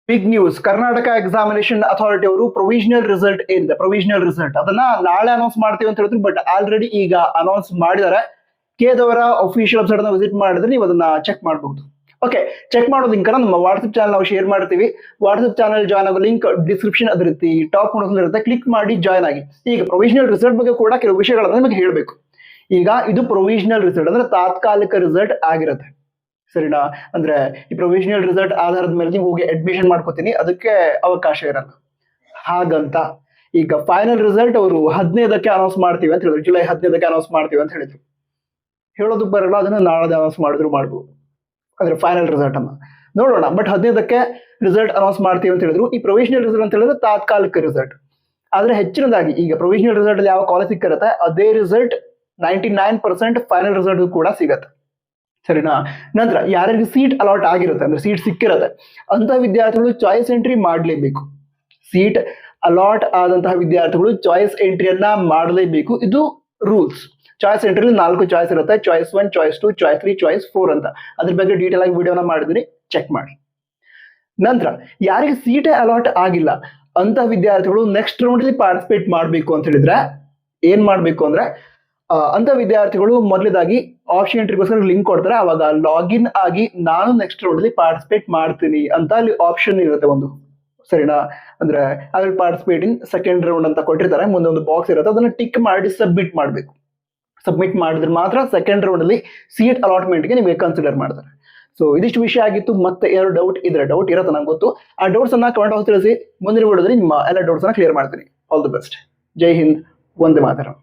Big news. Karnataka examination authority ಅವರು provisional result ಏನಿದೆ, provisional result ಅದನ್ನ ನಾಳೆ ಅನೌನ್ಸ್ ಮಾಡ್ತೀವಿ ಅಂತ ಹೇಳಿದ್ರು. ಬಟ್ ಆಲ್ರೆಡಿ ಈಗ ಅನೌನ್ಸ್ ಮಾಡಿದ್ದಾರೆ. ಕೇದವರ ಅಫಿಷಿಯಲ್ ವೆಬ್ಸೈಟ್ ಅನ್ನ ವಿಸಿಟ್ ಮಾಡಿದ್ರೆ ನೀವು ಅದನ್ನ ಚೆಕ್ ಮಾಡಬಹುದು. ಓಕೆ, ಚೆಕ್ ಮಾಡೋ ಲಿಂಕ್ ನಮ್ಮ ವಾಟ್ಸ್ಆಪ್ ಚಾನಲ್ ನಾವು ಶೇರ್ ಮಾಡ್ತೀವಿ. ವಾಟ್ಸ್ಆಪ್ ಚಾನಲ್ ಜಾಯ್ನ್ ಆಗೋ ಲಿಂಕ್ ಡಿಸ್ಕ್ರಿಪ್ಷನ್ ಅದಿರುತ್ತೆ, ಟಾಪ್ ನೋಟ್ಸ್ ಇರುತ್ತೆ, ಕ್ಲಿಕ್ ಮಾಡಿ ಜಾಯ್ನ್ ಆಗಿ. ಈಗ ಪ್ರೊವಿಷನಲ್ ರಿಸಲ್ಟ್ ಬಗ್ಗೆ ಕೂಡ ಕೆಲವು ವಿಷಯಗಳನ್ನ ನಿಮಗೆ ಹೇಳಬೇಕು. ಈಗ ಇದು ಪ್ರೊವಿಷನಲ್ ರಿಸಲ್ಟ್ ಅಂದ್ರೆ ತಾತ್ಕಾಲಿಕ ರಿಸಲ್ಟ್ ಆಗಿರುತ್ತೆ, ಸರಿನಾ? ಅಂದ್ರೆ ಈ ಪ್ರೊವಿಷನಲ್ ರಿಸಲ್ಟ್ ಆಧಾರದ ಮೇಲೆ ನೀವು ಹೋಗಿ ಅಡ್ಮಿಷನ್ ಮಾಡ್ಕೋತೀನಿ, ಅದಕ್ಕೆ ಅವಕಾಶ ಇರಲ್ಲ. ಹಾಗಂತ ಈಗ ಫೈನಲ್ ರಿಸಲ್ಟ್ ಅವರು 15ಕ್ಕೆ ಅನೌನ್ಸ್ ಮಾಡ್ತೀವಿ ಅಂತ ಹೇಳಿದ್ರು, ಜುಲೈ 15ಕ್ಕೆ ಅನೌನ್ಸ್ ಮಾಡ್ತೀವಿ ಅಂತ ಹೇಳಿದ್ರು. ಹೇಳೋದಕ್ಕೆ ಬರಲ್ಲ, ಅದನ್ನ ನಾಳೆ ಅನೌನ್ಸ್ ಮಾಡಿದ್ರು ಮಾಡ್ಬೋದು. ಅಂದ್ರೆ ಫೈನಲ್ ರಿಸಲ್ಟ್ ಅನ್ನ ನೋಡೋಣ. ಬಟ್ 15ಕ್ಕೆ ರಿಸಲ್ಟ್ ಅನೌನ್ಸ್ ಮಾಡ್ತೀವಿ ಅಂತ ಹೇಳಿದ್ರು. ಈ ಪ್ರೊವಿಷನಲ್ ರಿಸಲ್ಟ್ ಅಂತ ಹೇಳಿದ್ರೆ ತಾತ್ಕಾಲಿಕ ರಿಸಲ್ಟ್. ಆದ್ರೆ ಹೆಚ್ಚಿನದಾಗಿ ಈಗ ಪ್ರೊವಿಷನಲ್ ರಿಸಲ್ಟ್ ಅಲ್ಲಿ ಯಾವ ಕಾಲೇಜ್ ಸಿಕ್ಕಿರುತ್ತೆ ಅದೇ ರಿಸಲ್ಟ್ 99% ಫೈನಲ್ ರಿಸಲ್ಟ್ ಕೂಡ ಸಿಗತ್ತೆ, ಸರಿನಾ? ನಂತರ ಯಾರಿಗೆ ಸೀಟ್ ಅಲಾಟ್ ಆಗಿರುತ್ತೆ ಅಂದ್ರೆ ಸೀಟ್ ಸಿಕ್ಕಿರುತ್ತೆ ಅಂತ ವಿದ್ಯಾರ್ಥಿಗಳು ಚಾಯ್ಸ್ ಎಂಟ್ರಿ ಮಾಡಲೇಬೇಕು. ಸೀಟ್ ಅಲಾಟ್ ಆದಂತಹ ವಿದ್ಯಾರ್ಥಿಗಳು ಚಾಯ್ಸ್ ಎಂಟ್ರಿಯನ್ನ ಮಾಡಲೇಬೇಕು. ಇದು ರೂಲ್ಸ್. ಚಾಯ್ಸ್ ಎಂಟ್ರಿ 4 ಚಾಯ್ಸ್ ಇರುತ್ತೆ, ಚಾಯ್ಸ್ 1, ಚಾಯ್ಸ್ 2, ಚಾಯ್ಸ್ 3, ಚಾಯ್ಸ್ 4 ಅಂತ. ಅದ್ರ ಬಗ್ಗೆ ಡೀಟೇಲ್ ಆಗಿ ವಿಡಿಯೋನ ಮಾಡಿದೀನಿ, ಚೆಕ್ ಮಾಡಿ. ನಂತರ ಯಾರಿಗೆ ಸೀಟೇ ಅಲಾಟ್ ಆಗಿಲ್ಲ ಅಂತ ವಿದ್ಯಾರ್ಥಿಗಳು ನೆಕ್ಸ್ಟ್ ರೌಂಡ್ ಅಲ್ಲಿ ಪಾರ್ಟಿಸಿಪೇಟ್ ಮಾಡಬೇಕು ಅಂತ ಹೇಳಿದ್ರೆ ಏನ್ ಮಾಡ್ಬೇಕು ಅಂದ್ರೆ ಅಂತ ವಿದ್ಯಾರ್ಥಿಗಳು ಮೊದಲದಾಗಿ ಆಪ್ಷನ್ ಎಂಟ್ರಿಗೋಸ್ಕರ ಲಿಂಕ್ ಕೊಡ್ತಾರೆ. ಅವಾಗ ಲಾಗಿನ್ ಆಗಿ ನಾನು ನೆಕ್ಸ್ಟ್ ರೌಂಡ್ ಅಲ್ಲಿ ಪಾರ್ಟಿಸಿಪೇಟ್ ಮಾಡ್ತೀನಿ ಅಂತ ಅಲ್ಲಿ ಆಪ್ಷನ್ ಇರುತ್ತೆ ಒಂದು, ಸರಿನಾ? ಅಂದ್ರೆ ಅದ್ರಲ್ಲಿ ಪಾರ್ಟಿಸಿಪೇಟ್ ಇನ್ ಸೆಕೆಂಡ್ ರೌಂಡ್ ಅಂತ ಕೊಟ್ಟಿರ್ತಾರೆ. ಮುಂದೆ ಒಂದು ಬಾಕ್ಸ್ ಇರುತ್ತೆ, ಅದನ್ನ ಟಿಕ್ ಮಾಡಿ ಸಬ್ಮಿಟ್ ಮಾಡಬೇಕು. ಸಬ್ಮಿಟ್ ಮಾಡಿದ್ರೆ ಮಾತ್ರ ಸೆಕೆಂಡ್ ರೌಂಡ್ ಅಲ್ಲಿ ಸೀಟ್ ಅಲಾಟ್ಮೆಂಟ್ಗೆ ನಿಮಗೆ ಕನ್ಸಿಡರ್ ಮಾಡ್ತಾರೆ. ಸೊ ಇದಿಷ್ಟು ವಿಷಯ ಆಗಿತ್ತು. ಮತ್ತೆ ಯಾರು ಡೌಟ್ ಇದ್ರೆ, ಡೌಟ್ ಇರುತ್ತೆ ನಂಗೆ ಗೊತ್ತು, ಆ ಡೌಟ್ಸ್ ಅನ್ನ ಕಮೆಂಟ್ ಬಾಕ್ಸ್ ತಿಳಿಸಿ. ಮುಂದಿನ ವಿಡಿಯೋದಲ್ಲಿ ನಿಮ್ಮ ಎಲ್ಲ ಡೌಟ್ಸ್ ಅನ್ನ ಕ್ಲಿಯರ್ ಮಾಡ್ತೀನಿ. All the best. Jai Hind, Vande Mataram.